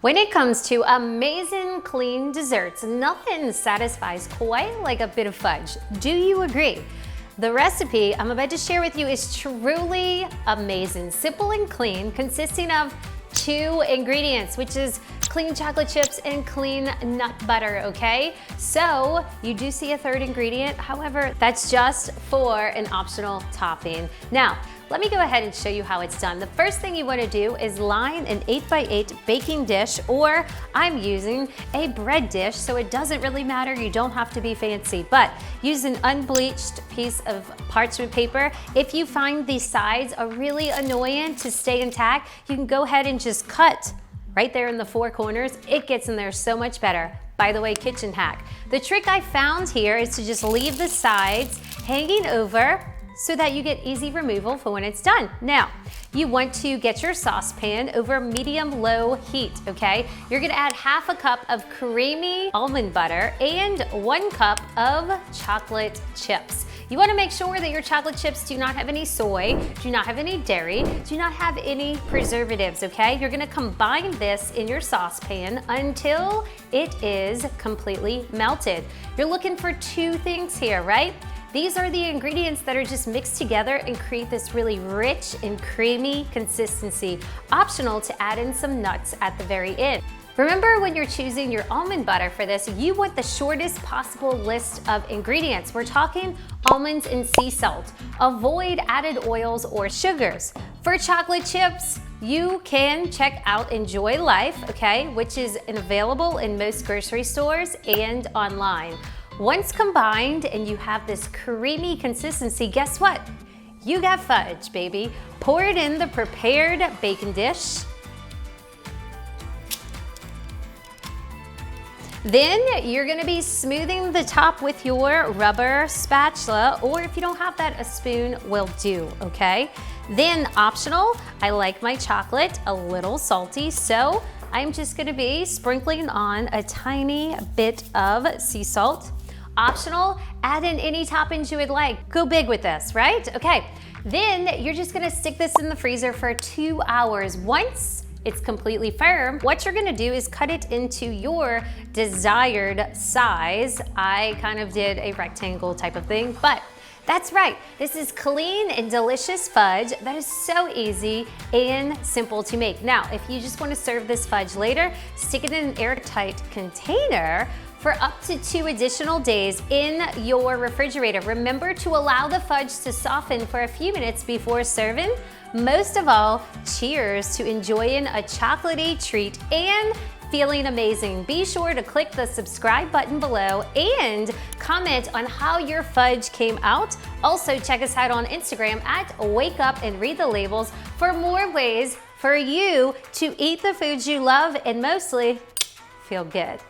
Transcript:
When it comes to amazing clean desserts, nothing satisfies quite like a bit of fudge. Do you agree? The recipe I'm about to share with you is truly amazing. Simple and clean, consisting of 2 ingredients, which is clean chocolate chips and clean nut butter, okay? So you do see a 3rd ingredient, however, that's just for an optional topping. Now, let me go ahead and show you how it's done. The first thing you want to do is line an 8x8 baking dish, or I'm using a bread dish, so it doesn't really matter. You don't have to be fancy, but use an unbleached piece of parchment paper. If you find these sides are really annoying to stay intact, you can go ahead and just cut right there in the 4 corners. It gets in there so much better. By the way, kitchen hack. The trick I found here is to just leave the sides hanging over so that you get easy removal for when it's done. Now, you want to get your saucepan over medium-low heat, okay? You're gonna add 1/2 cup of creamy almond butter and 1 cup of chocolate chips. You wanna make sure that your chocolate chips do not have any soy, do not have any dairy, do not have any preservatives, okay? You're gonna combine this in your saucepan until it is completely melted. You're looking for 2 things here, right? These are the ingredients that are just mixed together and create this really rich and creamy consistency. Optional to add in some nuts at the very end. Remember, when you're choosing your almond butter for this, you want the shortest possible list of ingredients. We're talking almonds and sea salt. Avoid added oils or sugars. For chocolate chips, you can check out Enjoy Life, okay, which is available in most grocery stores and online. Once combined and you have this creamy consistency, guess what? You got fudge, baby. Pour it in the prepared baking dish. Then you're gonna be smoothing the top with your rubber spatula, or if you don't have that, a spoon will do, okay? Then optional, I like my chocolate a little salty, so I'm just gonna be sprinkling on a tiny bit of sea salt. Optional, add in any toppings you would like. Go big with this, right? Okay, then you're just gonna stick this in the freezer for 2 hours. Once it's completely firm, what you're gonna do is cut it into your desired size. I kind of did a rectangle type of thing, but that's right. This is clean and delicious fudge that is so easy and simple to make. Now, if you just want to serve this fudge later, stick it in an airtight container for up to 2 additional days in your refrigerator. Remember to allow the fudge to soften for a few minutes before serving. Most of all, cheers to enjoying a chocolatey treat and feeling amazing. Be sure to click the subscribe button below and comment on how your fudge came out. Also, check us out on Instagram at Wake Up and Read the Labels for more ways for you to eat the foods you love and mostly feel good.